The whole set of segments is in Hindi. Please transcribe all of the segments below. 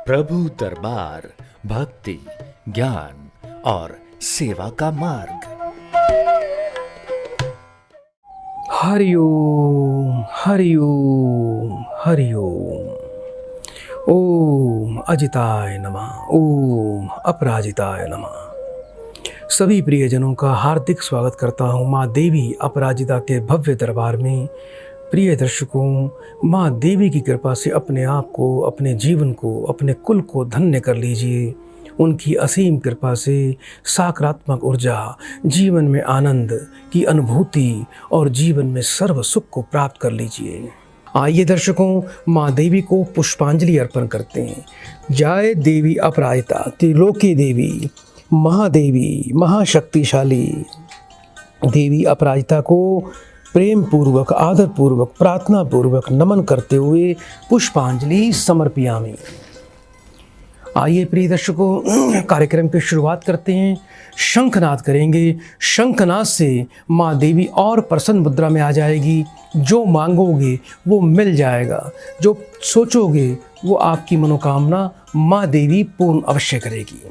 प्रभु दरबार भक्ति, ज्ञान और सेवा का मार्ग। हरिओम हरिओम हरिओम। ओम अजिताय नमः, ओम अपराजिताय नमः। सभी प्रियजनों का हार्दिक स्वागत करता हूँ माँ देवी अपराजिता के भव्य दरबार में। प्रिय दर्शकों, माँ देवी की कृपा से अपने आप को, अपने जीवन को, अपने कुल को धन्य कर लीजिए। उनकी असीम कृपा से सकारात्मक ऊर्जा, जीवन में आनंद की अनुभूति और जीवन में सर्व सुख को प्राप्त कर लीजिए। आइए दर्शकों, माँ देवी को पुष्पांजलि अर्पण करते हैं। जय देवी अपराजिता, त्रिलोकी देवी, महादेवी, महाशक्तिशाली देवी अपराजिता को प्रेम पूर्वक, आदर पूर्वक, प्रार्थना पूर्वक नमन करते हुए पुष्पांजलि समर्पयामि। आइए प्रिय दर्शकों, कार्यक्रम की शुरुआत करते हैं। शंखनाद करेंगे। शंखनाद से माँ देवी और प्रसन्न मुद्रा में आ जाएगी। जो मांगोगे वो मिल जाएगा, जो सोचोगे वो आपकी मनोकामना माँ देवी पूर्ण अवश्य करेगी।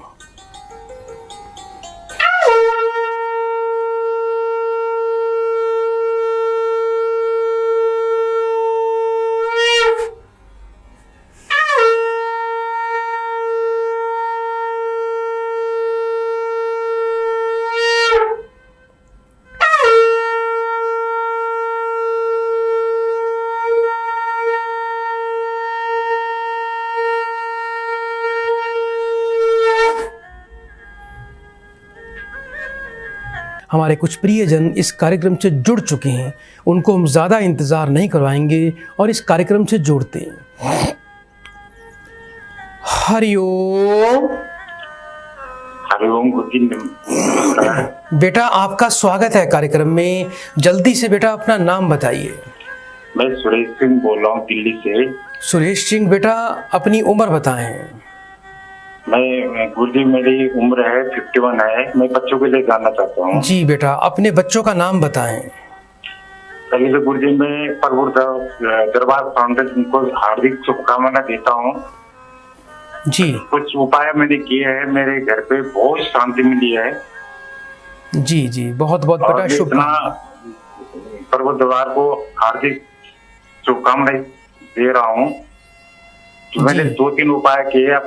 हमारे कुछ प्रियजन इस कार्यक्रम से जुड़ चुके हैं, उनको हम ज़्यादा इंतज़ार नहीं करवाएंगे और इस कार्यक्रम से जोड़ते हैं। हरिओम हरिओम। बेटा, आपका स्वागत है कार्यक्रम में। जल्दी से बेटा अपना नाम बताइए। मैं सुरेश सिंह बोल रहा हूँ दिल्ली से। सुरेश सिंह बेटा, अपनी उम्र बताएं। मैं गुरुजी, मेरी उम्र है 51 है। मैं बच्चों के लिए जानना चाहता हूँ। जी बेटा, अपने बच्चों का नाम बताएं। पहले तो गुरुजी, मैं प्रभु दरबार फाउंडेशन को हार्दिक शुभकामनाएं देता हूँ। जी, कुछ उपाय मैंने किए हैं, मेरे घर पे बहुत शांति मिली है। जी जी, बहुत बहुत बेटा शुभकामनाएं। प्रभु दरबार को हार्दिक शुभकामनाएं दे रहा हूँ। मैंने 2-3 उपाय किए।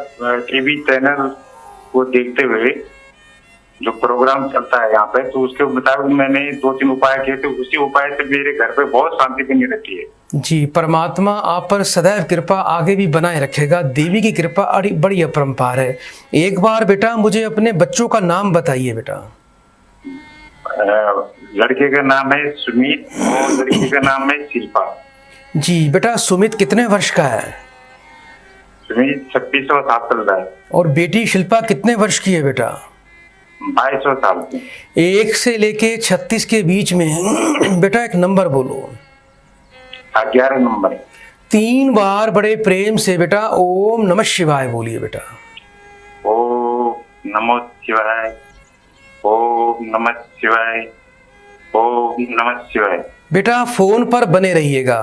टीवी चैनल को देखते हुए जो प्रोग्राम चलता है यहाँ पे, तो उसके मुताबिक मैंने 2-3 उपाय किए थे। उसी उपाय से मेरे घर पे बहुत शांति बनी रहती है। जी, परमात्मा आप पर सदैव कृपा आगे भी बनाए रखेगा। देवी की कृपा बड़ी अपरंपार है। एक बार बेटा मुझे अपने बच्चों का नाम बताइए बेटा। लड़के का नाम है सुमित और लड़की का नाम है शिल्पा। जी बेटा, सुमित कितने वर्ष का है? सुमित 26 और 7 साल का है। और बेटी शिल्पा कितने वर्ष की है बेटा? 22 साल की। 1 से लेके 36 के बीच में है। बेटा एक नंबर बोलो। 11 नंबर। 3 बार बड़े प्रेम से बेटा ओम नमः शिवाय बोलिए बेटा। ओम नमः शिवाय, ओम नमः शिवाय, ओम नमः शिवाय। बेटा फोन पर बने रहिएगा।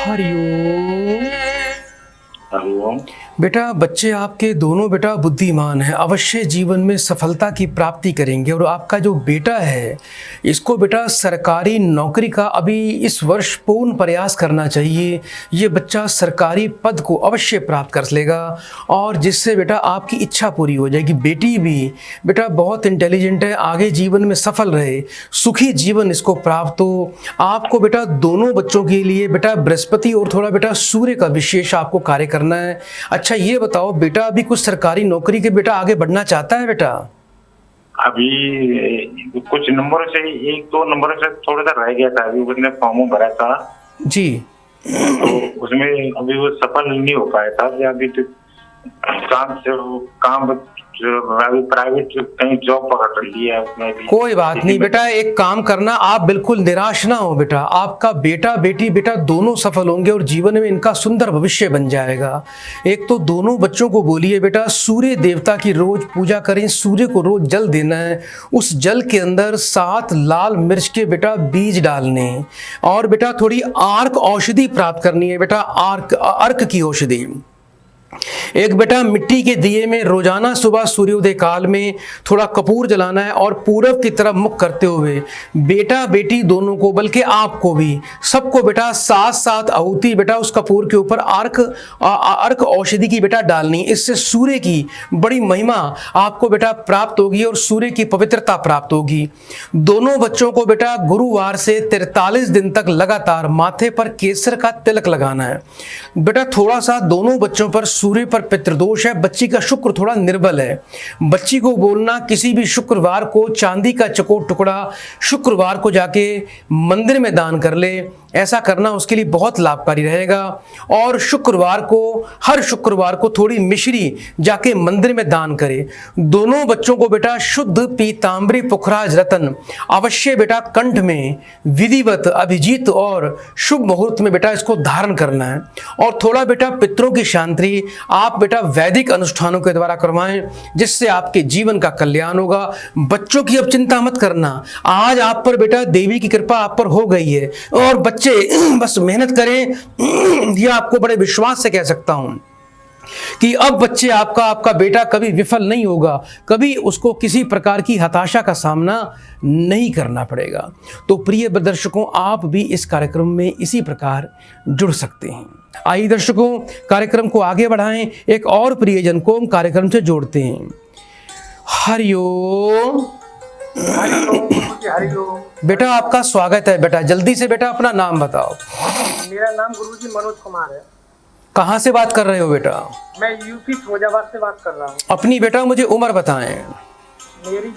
हरिओम। हरिओम। बेटा बच्चे आपके दोनों बेटा बुद्धिमान हैं, अवश्य जीवन में सफलता की प्राप्ति करेंगे। और आपका जो बेटा है इसको बेटा सरकारी नौकरी का अभी इस वर्ष पूर्ण प्रयास करना चाहिए। ये बच्चा सरकारी पद को अवश्य प्राप्त कर लेगा और जिससे बेटा आपकी इच्छा पूरी हो जाएगी। बेटी भी बेटा बहुत इंटेलिजेंट है, आगे जीवन में सफल रहे, सुखी जीवन इसको प्राप्त हो। आपको बेटा दोनों बच्चों के लिए बेटा बृहस्पति और थोड़ा बेटा सूर्य का विशेष आपको कार्य करना है। अच्छा ये बताओ बेटा, अभी कुछ सरकारी नौकरी के बेटा आगे बढ़ना चाहता है बेटा? अभी कुछ नंबरों से, 1-2 नंबरों से थोड़ा सा रह गया था। अभी उसने फॉर्म भरा था जी। तो उसमें अभी वो सफल नहीं हो पाया था। अभी तो काम अभी प्राइवेट कहीं जॉब पकड़ लिया है उसने भी। कोई बात नहीं बेटा, एक काम करना, आप बिल्कुल निराश ना हो बेटा। आपका बेटा बेटी बेटा दोनों सफल होंगे और जीवन में इनका सुंदर भविष्य बन जाएगा। एक तो दोनों बच्चों को बोलिए बेटा सूर्य देवता की रोज पूजा करें, सूर्य को रोज जल देना है, उस जल के अंदर 7 लाल मिर्च के बेटा बीज डालने, और बेटा थोड़ी आर्क औषधि प्राप्त करनी है बेटा, अर्क की औषधि। एक बेटा मिट्टी के दिए में रोजाना सुबह सूर्योदय काल में थोड़ा कपूर जलाना है और पूरब की तरफ मुख करते हुए बेटा बेटी दोनों को, बल्कि आपको भी, सबको बेटा 7-7 आहुति बेटा उस कपूर के ऊपर अर्क औषधि की बेटा डालनी। इससे सूर्य की बड़ी महिमा आपको बेटा प्राप्त होगी और सूर्य की पवित्रता प्राप्त होगी। दोनों बच्चों को बेटा गुरुवार से 43 दिन तक लगातार माथे पर केसर का तिलक लगाना है बेटा। थोड़ा सा दोनों बच्चों पर सूर्य पर पितृदोष है, बच्ची का शुक्र थोड़ा निर्बल है। बच्ची को बोलना किसी भी शुक्रवार को चांदी का चकोर टुकड़ा शुक्रवार को जाके मंदिर में दान कर ले, ऐसा करना उसके लिए बहुत लाभकारी रहेगा। और शुक्रवार को, हर शुक्रवार को थोड़ी मिश्री जाके मंदिर में दान करे। दोनों बच्चों को बेटा शुद्ध पीतांबरी पुखराज रतन अवश्य बेटा कंठ में विधिवत अभिजीत और शुभ मुहूर्त में बेटा इसको धारण करना है। और थोड़ा बेटा पितरों की शांति आप बेटा वैदिक अनुष्ठानों के द्वारा करवाएं, जिससे आपके जीवन का कल्याण होगा। बच्चों की अब चिंता मत करना, आज आप पर बेटा देवी की कृपा आप पर हो गई है और बच्चे बस मेहनत करें। यह आपको बड़े विश्वास से कह सकता हूं कि अब बच्चे आपका बेटा कभी विफल नहीं होगा, कभी उसको किसी प्रकार की हताशा का सामना नहीं करना पड़ेगा। तो प्रिय दर्शकों, आप भी इस कार्यक्रम में इसी प्रकार जुड़ सकते हैं। आइए दर्शकों, कार्यक्रम को आगे बढ़ाएं, एक और प्रियजन को हम कार्यक्रम से जोड़ते हैं। हरिओम। बेटा आपका स्वागत है बेटा, जल्दी से बेटा अपना नाम बताओ। मेरा नाम गुरुजी मनोज कुमार है। कहाँ से बात कर रहे हो बेटा? मैं यूपी फिरोजाबाद से बात कर रहा हूँ। अपनी बेटा मुझे उम्र बताएं। मेरी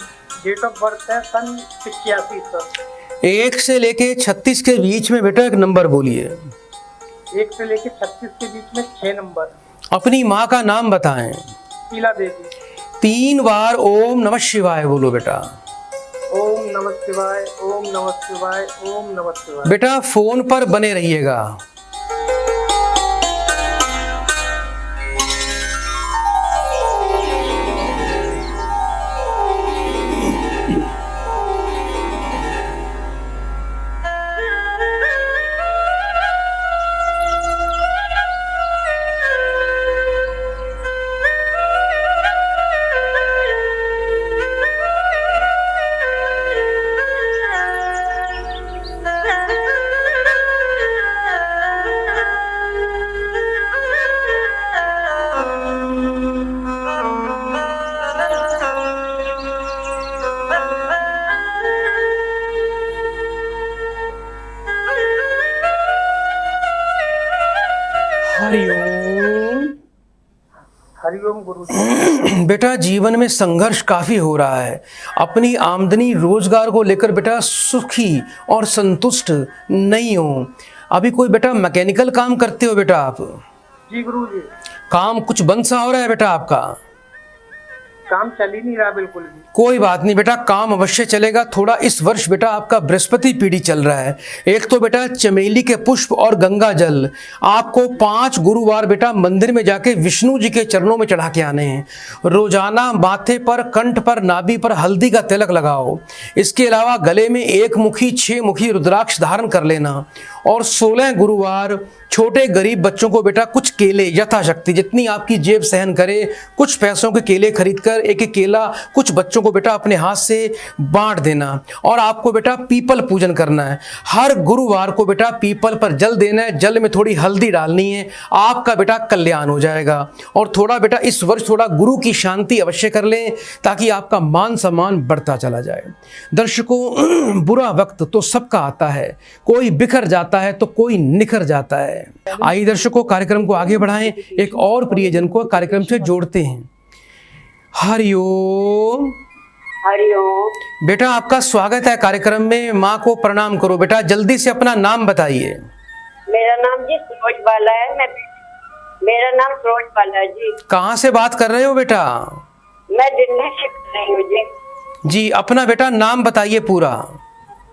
डेट ऑफ बर्थ है सन 81 सर। 1 से लेके 36 के बीच में बेटा एक नंबर बोलिए। 1 से लेके 36 के बीच में 6 नंबर। अपनी माँ का नाम बताएं। शीला देवी। 3 बार ओम नमः शिवाय बोलो बेटा। ओम नमः शिवाय, ओम नमः शिवाय, ओम नमः शिवाय। बेटा फोन पर बने रहिएगा। हरिओम। हरिओम गुरुजी। बेटा जीवन में संघर्ष काफी हो रहा है, अपनी आमदनी रोजगार को लेकर बेटा सुखी और संतुष्ट नहीं हो। अभी कोई बेटा मैकेनिकल काम करते हो बेटा आप? जी गुरुजी। काम कुछ बंद सा हो रहा है बेटा आपका? काम चल ही नहीं रहा बिल्कुल भी। कोई बात नहीं बेटा, काम अवश्य चलेगा। थोड़ा इस वर्ष बेटा आपका बृहस्पति पीढ़ी चल रहा है। एक तो बेटा चमेली के पुष्प और गंगा जल आपको 5 गुरुवार बेटा मंदिर में जाके विष्णु जी के चरणों में चढ़ा के आने हैं। रोजाना माथे पर, कंठ पर, नाभि पर हल्दी का तिलक लगाओ। इसके अलावा गले में 1 मुखी 6 मुखी रुद्राक्ष धारण कर लेना। और 16 गुरुवार छोटे गरीब बच्चों को बेटा कुछ केले यथाशक्ति जितनी आपकी जेब सहन करे, कुछ पैसों के केले खरीद कर एक एक केला कुछ बच्चों को बेटा अपने हाथ से बांट देना। और आपको बेटा पीपल पूजन करना है। हर गुरुवार को बेटा पीपल पर जल देना है, जल में थोड़ी हल्दी डालनी है, आपका बेटा कल्याण हो जाएगा। और थोड़ा बेटा इस वर्ष थोड़ा गुरु की शांति अवश्य कर लें ताकि आपका मान सम्मान बढ़ता चला जाए। दर्शकों, बुरा वक्त तो सबका आता है, कोई बिखर जाता जाता है तो कोई निखर जाता है। आइए दर्शकों, कार्यक्रम को आगे बढ़ाएं, एक और प्रियजन को कार्यक्रम से जोड़ते हैं। हरिओम। हरिओम। बेटा आपका स्वागत है कार्यक्रम में। माँ को प्रणाम करो। बेटा जल्दी से अपना नाम बताइए। मेरा नाम जी सरोज बाला है। मेरा नाम सरोज बाला है जी। कहाँ से बात कर रहे हो बेटा? मैं दिल्ली से कर रही हूँ जी। जी अपना बेटा नाम बताइए पूरा।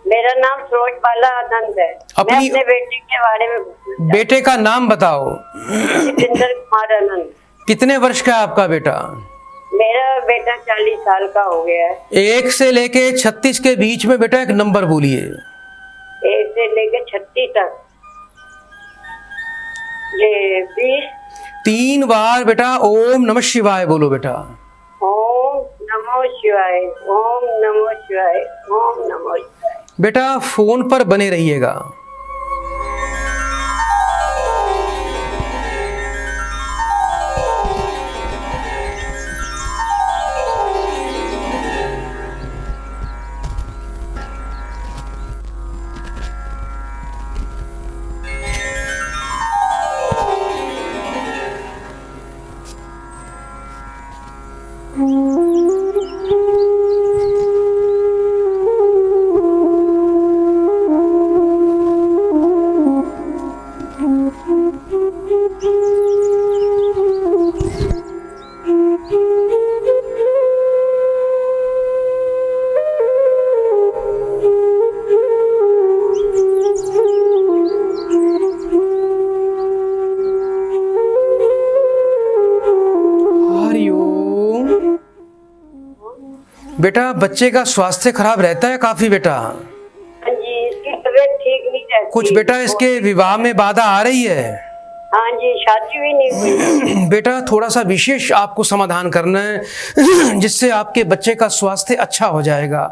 मेरा नाम सरोज बाला आनंद है। मैं अपने बेटे के बारे में। बेटे का नाम बताओ। जितेंद्र कुमार आनंद। कितने वर्ष का है आपका बेटा? मेरा बेटा 40 साल का हो गया है। 1 से लेके 36 के बीच में बेटा एक नंबर बोलिए। 1 से लेके 36 तक। ये 20। 3 बार बेटा ओम नमः शिवाय बोलो बेटा। ओम नमो शिवाय, ओम नमो शिवाय, ओम नमो शिवाय। बेटा फोन पर बने रहिएगा। बेटा बच्चे का स्वास्थ्य खराब रहता है काफी बेटा? हाँ जी, इसकी तबीयत ठीक नहीं रहती। कुछ बेटा इसके विवाह में बाधा आ रही है? हाँ जी, शादी भी नहीं हुई। बेटा थोड़ा सा विशेष आपको समाधान करना है जिससे आपके बच्चे का स्वास्थ्य अच्छा हो जाएगा।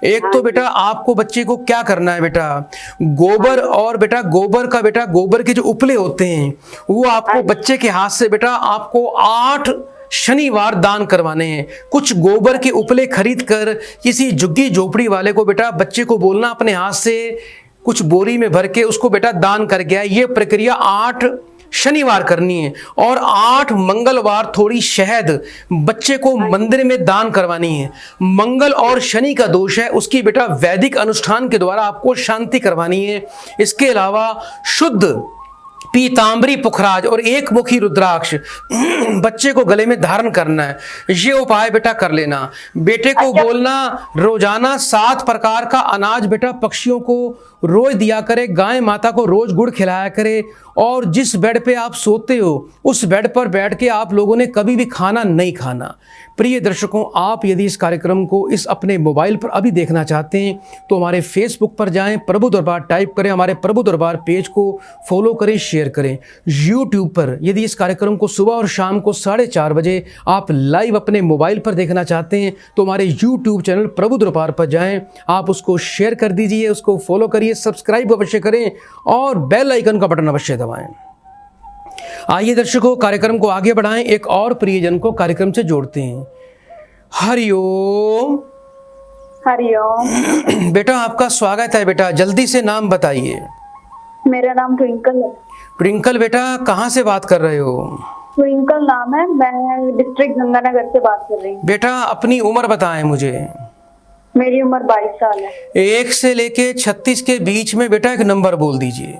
एक तो बेटा आपको बच्चे को क्या करना है बेटा, गोबर और बेटा गोबर का बेटा गोबर के जो उपले होते हैं वो आपको बच्चे के हाथ से बेटा आपको 8 शनिवार दान करवाने हैं। कुछ गोबर के उपले खरीद कर किसी झुग्गी झोपड़ी वाले को बेटा बच्चे को बोलना अपने हाथ से कुछ बोरी में भर के उसको बेटा दान करके आए। ये प्रक्रिया 8 शनिवार करनी है और 8 मंगलवार थोड़ी शहद बच्चे को मंदिर में दान करवानी है। मंगल और शनि का दोष है, उसकी बेटा वैदिक अनुष्ठान के द्वारा आपको शांति करवानी है। इसके अलावा शुद्ध पीतांबरी पुखराज और 1 मुखी रुद्राक्ष बच्चे को गले में धारण करना है। ये उपाय बेटा कर लेना। बेटे को बोलना रोजाना 7 प्रकार का अनाज बेटा पक्षियों को रोज दिया करे, गाय माता को रोज गुड़ खिलाया करे और जिस बेड पे आप सोते हो उस बेड पर बैठ के आप लोगों ने कभी भी खाना नहीं खाना। प्रिय दर्शकों, आप यदि इस कार्यक्रम को इस अपने मोबाइल पर अभी देखना चाहते हैं तो हमारे फेसबुक पर जाएं, प्रभु दरबार टाइप करें, हमारे प्रभु दरबार पेज को फॉलो करें, शेयर करें। यूट्यूब पर यदि इस कार्यक्रम को सुबह और शाम को 4:30 बजे आप लाइव अपने मोबाइल पर देखना चाहते हैं तो हमारे यूट्यूब चैनल प्रभु दरबार पर जाएं, आप उसको शेयर कर दीजिए, उसको फॉलो करिए, सब्सक्राइब अवश्य करें और बेल आइकन का बटन अवश्य दबाएं। आइए दर्शकों, कार्यक्रम को आगे बढ़ाएं, एक और प्रियजन को कार्यक्रम से जोड़ते हैं। हरिओम। हरिओम। बेटा आपका स्वागत है। बेटा जल्दी से नाम बताइए। मेरा नाम ट्विंकल है। ट्विंकल बेटा कहाँ से बात कर रहे हो? ट्विंकल नाम है, मैं डिस्ट्रिक्ट गंगानगर से बात कर रही हूँ। बेटा अपनी उम्र बताएं मुझे। मेरी उम्र 22 साल है। 1 से लेके 36 के बीच में बेटा एक नंबर बोल दीजिए।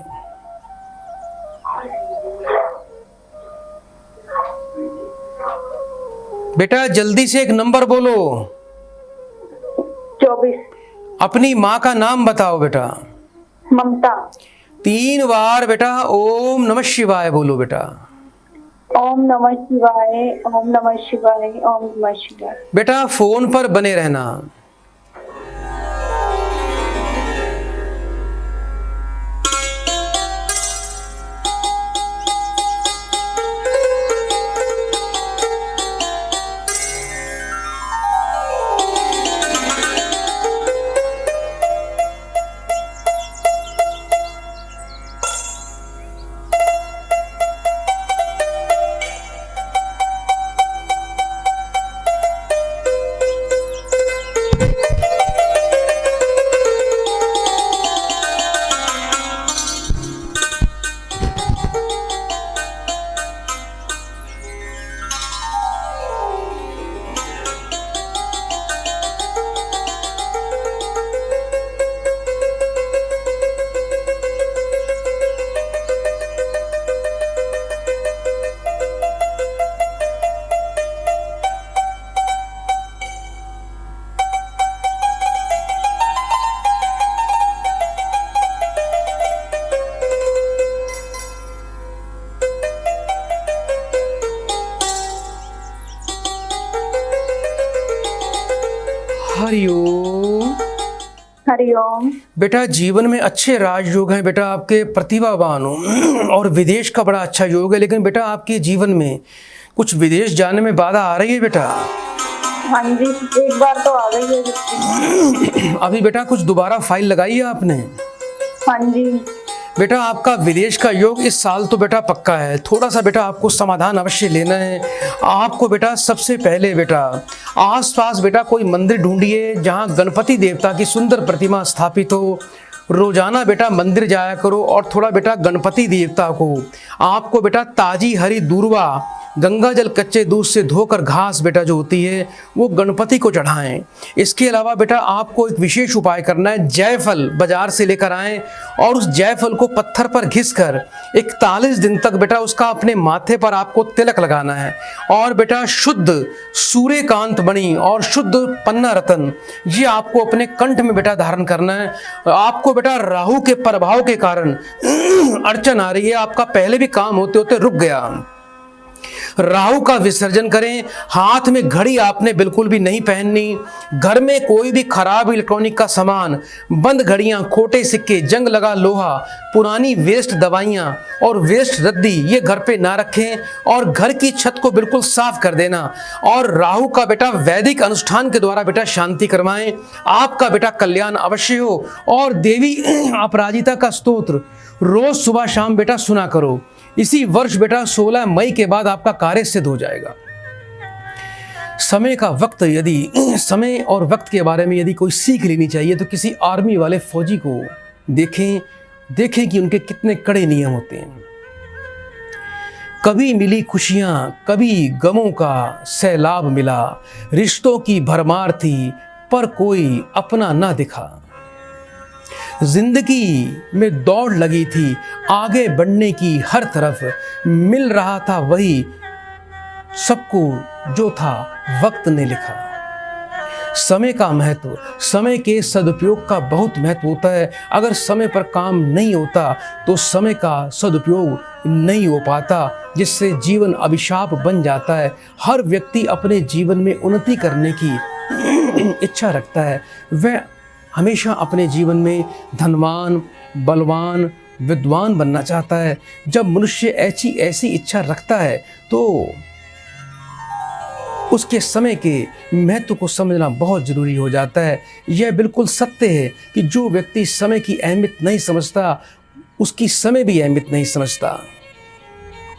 बेटा जल्दी से एक नंबर बोलो। 24। अपनी माँ का नाम बताओ बेटा। ममता। 3 बार बेटा ओम नमः शिवाय बोलो बेटा। ओम नमः शिवाय, ओम नमः शिवाय, ओम नमः शिवाय। बेटा फोन पर बने रहना। हरिओम। हरिओम। बेटा जीवन में अच्छे राजयोग हैं बेटा, आपके प्रतिभावान हो और विदेश का बड़ा अच्छा योग है, लेकिन बेटा आपके जीवन में कुछ विदेश जाने में बाधा आ रही है बेटा। हाँ जी, एक बार तो आ गई है। अभी बेटा कुछ दोबारा फाइल लगाई है आपने? हाँ जी। बेटा आपका विदेश का योग इस साल तो बेटा पक्का है। थोड़ा सा बेटा आपको समाधान अवश्य लेना है। आपको बेटा सबसे पहले बेटा आसपास बेटा कोई मंदिर ढूंढिए जहां गणपति देवता की सुंदर प्रतिमा स्थापित हो। रोजाना बेटा मंदिर जाया करो और थोड़ा बेटा गणपति देवता को आपको बेटा ताजी हरी दूर्वा गंगा जल कच्चे दूध से धोकर घास बेटा जो होती है वो गणपति को चढ़ाएं। इसके अलावा बेटा आपको एक विशेष उपाय करना है। जायफल बाजार से लेकर आएं और उस जायफल को पत्थर पर घिसकर 41 दिन तक बेटा उसका अपने माथे पर आपको तिलक लगाना है। और बेटा शुद्ध सूर्यकांत मणि और शुद्ध पन्ना रतन ये आपको अपने कंठ में बेटा धारण करना है। आपको बेटा राहु के प्रभाव के कारण अड़चन आ रही है, आपका पहले भी काम होते होते रुक गया। राहु का विसर्जन करें। हाथ में घड़ी आपने बिल्कुल भी नहीं पहननी। घर में कोई भी खराब इलेक्ट्रॉनिक का सामान, बंद घड़ियां, खोटे सिक्के, जंग लगा लोहा, पुरानी वेस्ट दवाइयां और वेस्ट रद्दी ये घर पे ना रखें और घर की छत को बिल्कुल साफ कर देना। और राहु का बेटा वैदिक अनुष्ठान के द्वारा बेटा शांति करवाएं। आपका बेटा कल्याण अवश्य हो। और देवी अपराजिता का स्तोत्र रोज सुबह शाम बेटा सुना करो। इसी वर्ष बेटा 16 मई के बाद आपका कार्य सिद्ध हो जाएगा। समय का वक्त, यदि समय और वक्त के बारे में यदि कोई सीख लेनी चाहिए तो किसी आर्मी वाले फौजी को देखें कि उनके कितने कड़े नियम होते हैं। कभी मिली खुशियां, कभी गमों का सैलाब मिला, रिश्तों की भरमार थी पर कोई अपना ना दिखा। जिंदगी में दौड़ लगी थी आगे बढ़ने की, हर तरफ मिल रहा था वही सबको जो था वक्त ने लिखा। समय का महत्व, समय के सदुपयोग का बहुत महत्व होता है। अगर समय पर काम नहीं होता तो समय का सदुपयोग नहीं हो पाता, जिससे जीवन अभिशाप बन जाता है। हर व्यक्ति अपने जीवन में उन्नति करने की इच्छा रखता है। वह हमेशा अपने जीवन में धनवान, बलवान, विद्वान बनना चाहता है। जब मनुष्य ऐसी इच्छा रखता है तो उसके समय के महत्व को समझना बहुत जरूरी हो जाता है। यह बिल्कुल सत्य है कि जो व्यक्ति समय की अहमियत नहीं समझता उसकी समय भी अहमियत नहीं समझता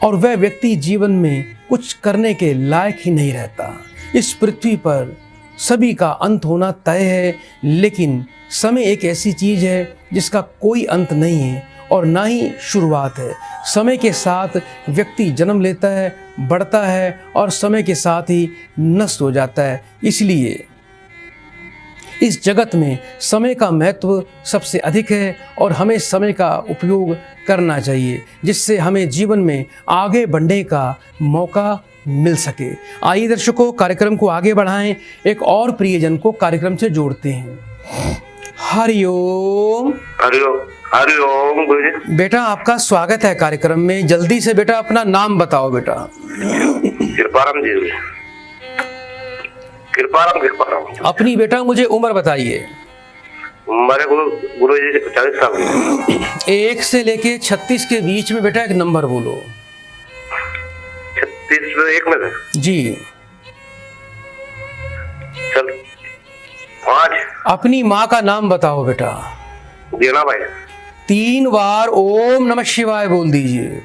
और वह व्यक्ति जीवन में कुछ करने के लायक ही नहीं रहता। इस पृथ्वी पर सभी का अंत होना तय है, लेकिन समय एक ऐसी चीज है जिसका कोई अंत नहीं है और ना ही शुरुआत है। समय के साथ व्यक्ति जन्म लेता है, बढ़ता है और समय के साथ ही नष्ट हो जाता है। इसलिए इस जगत में समय का महत्व सबसे अधिक है और हमें समय का उपयोग करना चाहिए, जिससे हमें जीवन में आगे बढ़ने का मौका मिल सके। आइए दर्शकों, कार्यक्रम को आगे बढ़ाएं। एक और प्रियजन को कार्यक्रम से जोड़ते हैं। हरिओम। हरिओम। हरिओम गुरुजी। बेटा आपका स्वागत है कार्यक्रम में। जल्दी से बेटा अपना नाम बताओ बेटा। कृपाराम जी। कृपाराम। अपनी बेटा मुझे उम्र बताइए। मेरे गुरुजी 40 साल। 1 से लेके 36 के बीच में बेटा एक नंबर बोलो। 36 में 1 में जी। चल 5। अपनी माँ का नाम बताओ बेटा। दीना भाई। 3 बार ओम नमः शिवाय बोल दीजिए।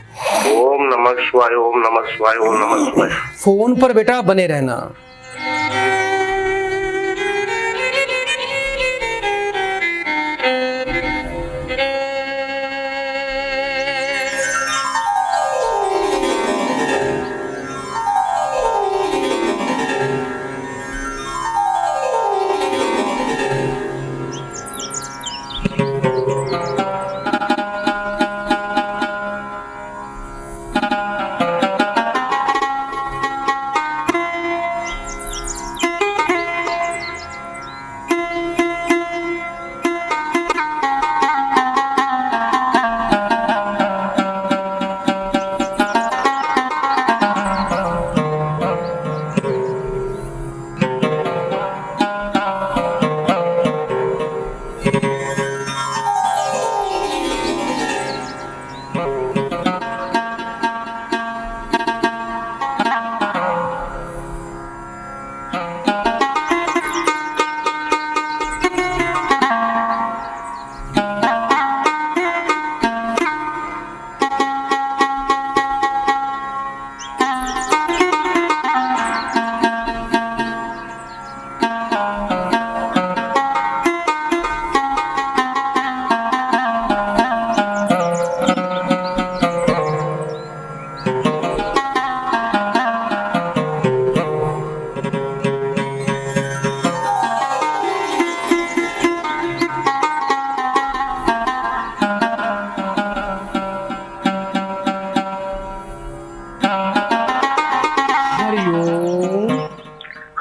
ओम नमः शिवाय, ओम नमः शिवाय, ओम नमः शिवाय। फोन पर बेटा बने रहना।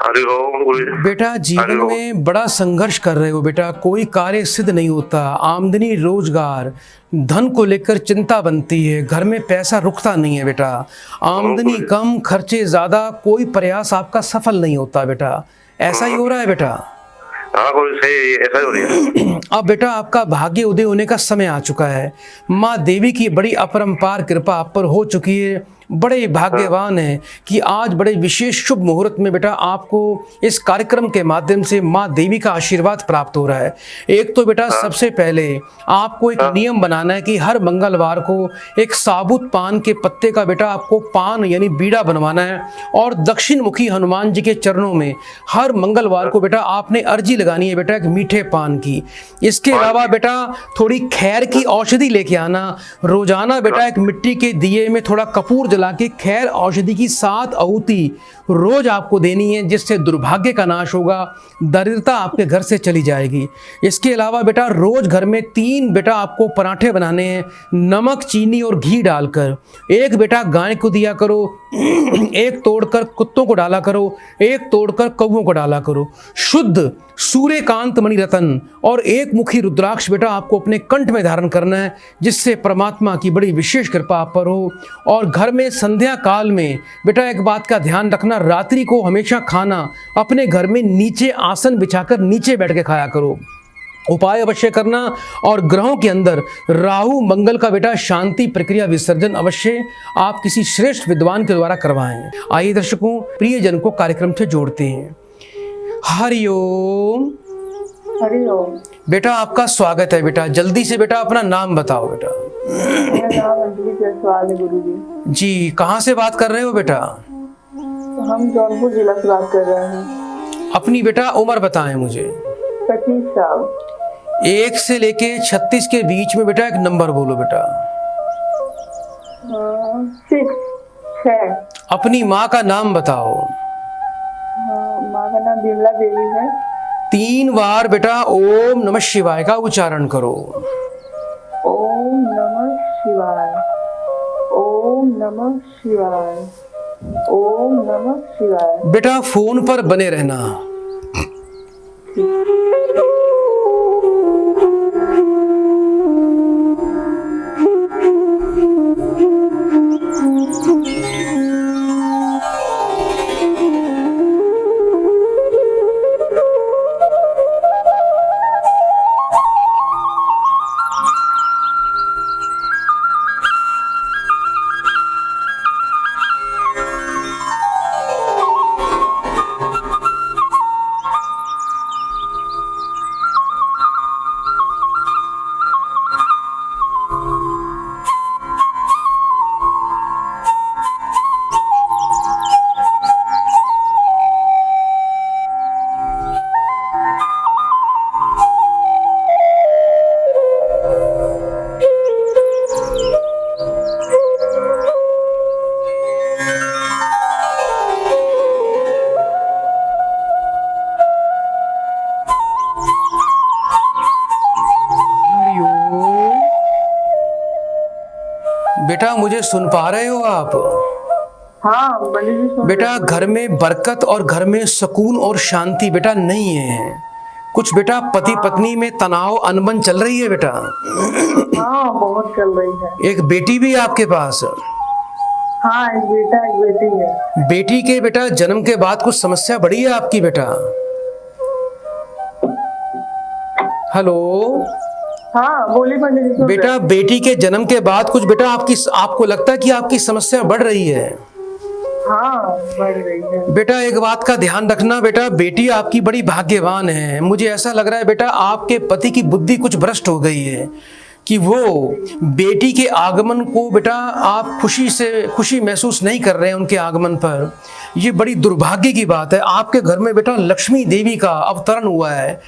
हरि ओम गुरु। बेटा जीवन हरि ओम। में बड़ा संघर्ष कर रहे हो बेटा, कोई कार्य सिद्ध नहीं होता, आमदनी रोजगार धन को लेकर चिंता बनती है, घर में पैसा रुकता नहीं है बेटा, आमदनी कम खर्चे ज़्यादा, कोई प्रयास आपका सफल नहीं होता बेटा, ऐसा ही हो रहा है बेटा। हाँ गुरु सही, ऐसा ही हो रही है। अब बेटा आपका भाग्य उदय होने का समय आ चुका है, माँ देवी की बड़ी अपरंपार कृपा आप पर हो चुकी है, बड़े भाग्यवान हैं कि आज बड़े विशेष शुभ मुहूर्त में बेटा आपको इस कार्यक्रम के माध्यम से माँ देवी का आशीर्वाद प्राप्त हो रहा है। एक तो बेटा सबसे पहले आपको एक नियम बनाना है कि हर मंगलवार को एक साबुत पान के पत्ते का बेटा आपको पान यानी बीड़ा बनवाना है और दक्षिण मुखी हनुमान जी के चरणों में हर मंगलवार को बेटा आपने अर्जी लगानी है बेटा एक मीठे पान की। इसके अलावा बेटा थोड़ी खैर की औषधि लेके आना, रोजाना बेटा एक मिट्टी के दिए में थोड़ा कपूर जला के खैर औषधि की 7 आहुति रोज आपको देनी है, जिससे दुर्भाग्य का नाश होगा, दरिद्रता आपके घर से चली जाएगी। इसके अलावा बेटा रोज घर में 3 बेटा आपको पराठे बनाने हैं, नमक चीनी और घी डालकर। एक बेटा गाय को दिया करो, एक तोड़कर कुत्तों को डाला करो, एक तोड़कर कौवों को डाला करो। शुद्ध सूर्यकांत मणि रतन और एक मुखी रुद्राक्ष बेटा आपको अपने कंठ में धारण करना है, जिससे परमात्मा की बड़ी विशेष कृपा आप पर हो। और घर में संध्या काल में बेटा एक बात का ध्यान रखना, रात्रि को हमेशा खाना अपने घर में नीचे आसन बिछाकर नीचे बैठ के खाया करो। उपाय अवश्य करना और ग्रहों के अंदर राहु मंगल का बेटा शांति प्रक्रिया विसर्जन अवश्य आप किसी श्रेष्ठ विद्वान के द्वारा करवाएं। आइए दर्शकों, प्रियजन को कार्यक्रम से जोड़ते हैं। हरिओम। हरिओम। बेटा आपका स्वागत है बेटा, जल्दी से बेटा अपना नाम बताओ बेटा। मेरा नाम अंजलि जायसवाल है गुरुजी। जी, कहाँ से बात कर रहे हो बेटा? हम जौनपुर जिला से बात कर रहे हैं। अपनी बेटा उम्र बताएं मुझे। 25 साल। 1 से लेके 36 के बीच में बेटा एक नंबर बोलो बेटा। 6। अपनी माँ का नाम बताओ। माँ का नाम विमला देवी है। 3 बार बेटा ओम नमः शिवाय का उच्चारण करो। ओम नमः शिवाय, ओम नमः शिवाय, ओम नमः शिवाय। बेटा फोन पर बने रहना। बेटा मुझे सुन पा रहे हो आप? हाँ पंडित जी सुन बेटा रहे हैं। घर में बरकत और घर में सुकून और शांति बेटा नहीं है। कुछ बेटा पति पत्नी में तनाव अनबन चल रही है बेटा। हाँ बहुत चल रही है। एक बेटी भी है आपके पास? हाँ एक बेटा एक बेटी है। बेटी के बेटा जन्म के बाद कुछ समस्या बढ़ी है आपकी बेटा? हेलो हाँ बोलिए पंडित जी सुन रहे बेटा, हैं। बेटी के जन्म के बाद कुछ बेटा आपको लगता है कि आपकी समस्या बढ़ रही है? हाँ बढ़ रही है। बेटा एक बात का ध्यान रखना बेटा, बेटी आपकी बड़ी भाग्यवान है। मुझे ऐसा लग रहा है बेटा आपके पति की बुद्धि कुछ भ्रष्ट हो गई है कि वो बेटी के आगमन को बेटा आप खुशी महसूस नहीं कर रहे हैं उनके आगमन पर। ये बड़ी दुर्भाग्य की बात है। आपके घर में बेटा लक्ष्मी देवी का अवतरण हुआ है।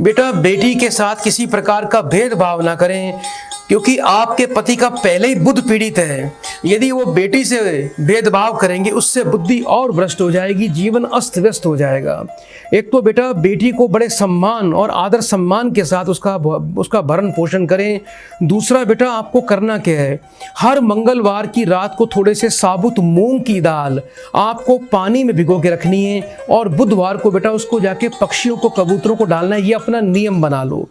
बेटा बेटी के साथ किसी प्रकार का भेदभाव ना करें। क्योंकि आपके पति का पहले ही बुध पीड़ित है। यदि वो बेटी से भेदभाव करेंगे उससे बुद्धि और भ्रष्ट हो जाएगी, जीवन अस्त व्यस्त हो जाएगा। एक तो बेटा बेटी को बड़े सम्मान और आदर सम्मान के साथ उसका भरण पोषण करें। दूसरा बेटा आपको करना क्या है, हर मंगलवार की रात को थोड़े से साबुत मूंग की दाल आपको पानी में भिगो के रखनी है और बुधवार को बेटा उसको जाके पक्षियों को, कबूतरों को डालना है। ये अपना नियम बना लो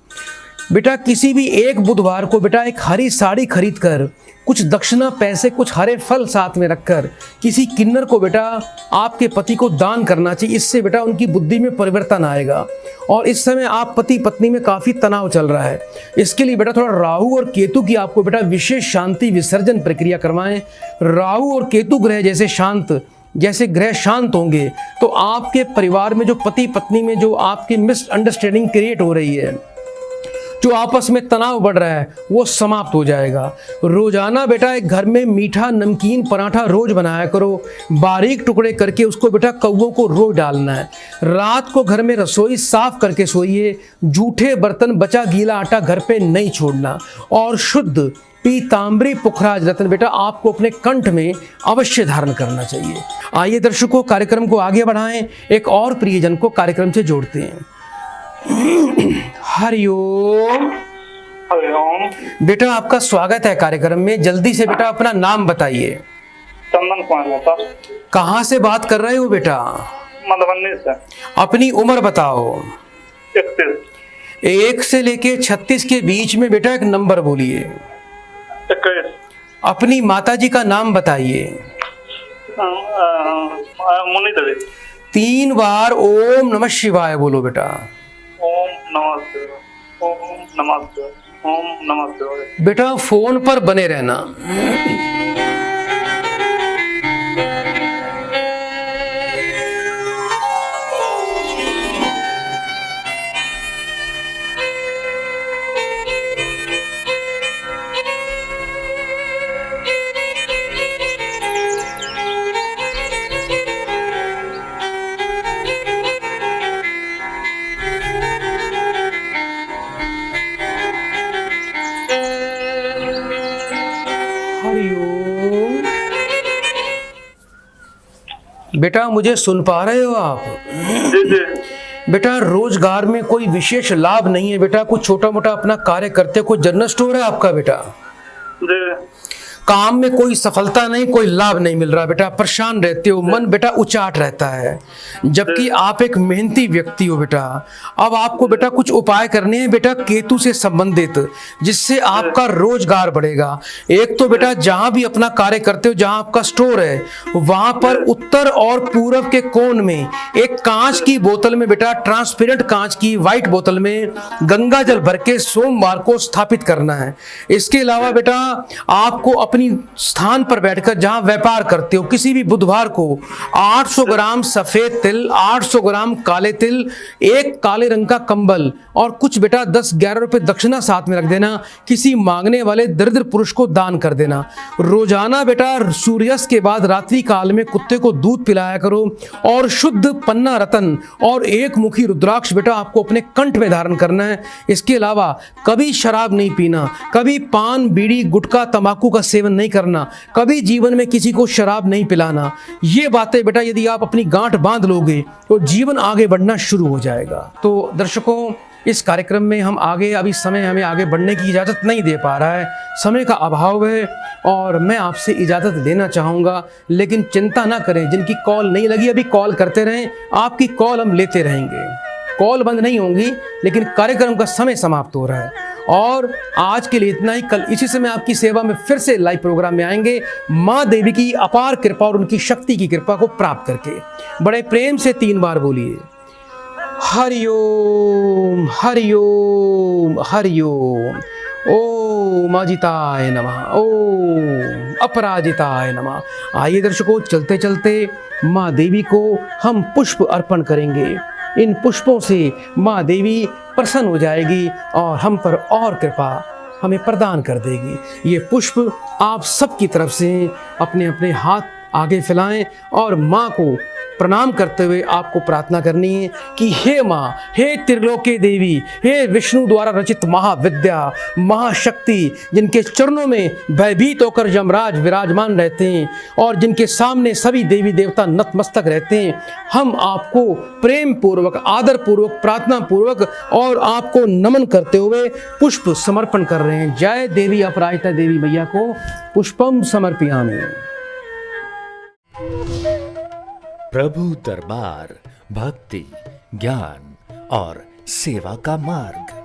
बेटा। किसी भी एक बुधवार को बेटा एक हरी साड़ी खरीद कर, कुछ दक्षिणा पैसे, कुछ हरे फल साथ में रखकर किसी किन्नर को बेटा आपके पति को दान करना चाहिए। इससे बेटा उनकी बुद्धि में परिवर्तन आएगा। और इस समय आप पति पत्नी में काफ़ी तनाव चल रहा है, इसके लिए बेटा थोड़ा राहु और केतु की आपको बेटा विशेष शांति विसर्जन प्रक्रिया करवाएं। राहु और केतु ग्रह जैसे ग्रह शांत होंगे तो आपके परिवार में जो पति पत्नी में जो आपकी मिसअंडरस्टैंडिंग क्रिएट हो रही है, जो आपस में तनाव बढ़ रहा है, वो समाप्त हो जाएगा। रोजाना बेटा एक घर में मीठा नमकीन पराठा रोज बनाया करो, बारीक टुकड़े करके उसको बेटा कौवों को रोज डालना है। रात को घर में रसोई साफ करके सोइए, जूठे बर्तन, बचा गीला आटा घर पे नहीं छोड़ना। और शुद्ध पीताम्बरी पुखराज रत्न बेटा आपको अपने कंठ में अवश्य धारण करना चाहिए। आइए दर्शकों, कार्यक्रम को आगे बढ़ाएं, एक और प्रियजन को कार्यक्रम से जोड़ते हैं। हरिओम। हरिओम। बेटा आपका स्वागत है कार्यक्रम में। जल्दी से बेटा अपना नाम बताइए। चंदन कुमार सर। कहाँ से बात कर रहे हो बेटा? मधुबनी से। अपनी उम्र बताओ। 31। 1 से लेके 36 के बीच में बेटा एक नंबर बोलिए। 21। अपनी माताजी का नाम बताइए। मुनि देवी। 3 बार ओम नमः शिवाय बोलो बेटा। ओम नमः शिवाय, ओम नमः शिवाय, ओम नमः शिवाय। बेटा फोन पर बने रहना। बेटा मुझे सुन पा रहे हो आप? जी जी। बेटा रोजगार में कोई विशेष लाभ नहीं है बेटा, कुछ छोटा मोटा अपना कार्य करते हो, कोई जनरल स्टोर है आपका बेटा? जी। काम में कोई सफलता नहीं, कोई लाभ नहीं मिल रहा बेटा, परेशान रहते हो, मन बेटा उचाट रहता है, जबकि आप एक मेहनती व्यक्ति हो बेटा। अब आपको बेटा कुछ उपाय करने हैं बेटा केतु से संबंधित, जिससे आपका रोजगार बढ़ेगा। एक तो बेटा जहां भी अपना कार्य करते हो, जहां आपका स्टोर है, वहां पर उत्तर और पूरब के कोण में एक कांच की बोतल में बेटा, ट्रांसपेरेंट कांच की व्हाइट बोतल में गंगा जल भर के सोमवार को स्थापित करना है। इसके अलावा बेटा आपको अपनी स्थान पर बैठकर जहां व्यापार करते हो, किसी भी बुधवार को 800 ग्राम सफेद तिल, 800 ग्राम काले तिल, एक काले रंग का कंबल और कुछ बेटा 10-11 रुपए दक्षिणा साथ में रख देना, किसी मांगने वाले दरिद्र पुरुष को दान कर देना। रोजाना बेटा सूर्यास्त के बाद रात्रि काल में कुत्ते को दूध पिलाया करो और शुद्ध पन्ना रतन और एक मुखी रुद्राक्ष बेटा आपको अपने कंठ में धारण करना है। इसके अलावा कभी शराब नहीं पीना, कभी पान, बीड़ी, गुटखा, तंबाकू का सेवन नहीं करना, कभी जीवन में किसी को शराब नहीं पिलाना। ये बातें बेटा यदि आप अपनी गांठ बांध लोगे तो जीवन आगे बढ़ना शुरू हो जाएगा। तो दर्शकों, इस कार्यक्रम में हम आगे, अभी समय हमें आगे बढ़ने की इजाज़त नहीं दे पा रहा है, समय का अभाव है और मैं आपसे इजाज़त लेना चाहूँगा, लेकिन चिंता ना करें, जिनकी कॉल नहीं लगी अभी कॉल करते रहें, आपकी कॉल हम लेते रहेंगे, कॉल बंद नहीं होंगी, लेकिन कार्यक्रम का समय समाप्त हो रहा है। और आज के लिए इतना ही। कल इसी समय आपकी सेवा में फिर से लाइव प्रोग्राम में आएंगे, माँ देवी की अपार कृपा और उनकी शक्ति की कृपा को प्राप्त करके। बड़े प्रेम से 3 बार बोलिए, हरिओम हरिओम हरिओम। ओम अजिताय नमः, ओम अपराजिताय नमः। आइए दर्शकों, चलते चलते माँ देवी को हम पुष्प अर्पण करेंगे। इन पुष्पों से माँ देवी प्रसन्न हो जाएगी और हम पर और कृपा हमें प्रदान कर देगी। ये पुष्प आप सबकी तरफ से अपने अपने हाथ आगे फैलाएं और माँ को प्रणाम करते हुए आपको प्रार्थना करनी है कि हे माँ, हे त्रिलोकी देवी, हे विष्णु द्वारा रचित महाविद्या, महाशक्ति, जिनके चरणों में भयभीत होकर यमराज विराजमान रहते हैं और जिनके सामने सभी देवी देवता नतमस्तक रहते हैं, हम आपको प्रेम पूर्वक, आदर पूर्वक, प्रार्थना पूर्वक और आपको नमन करते हुए पुष्प समर्पण कर रहे हैं। जय देवी अपराजिता देवी मैया को पुष्पम समर्पयामि। प्रभु दरबार भक्ति, ज्ञान और सेवा का मार्ग।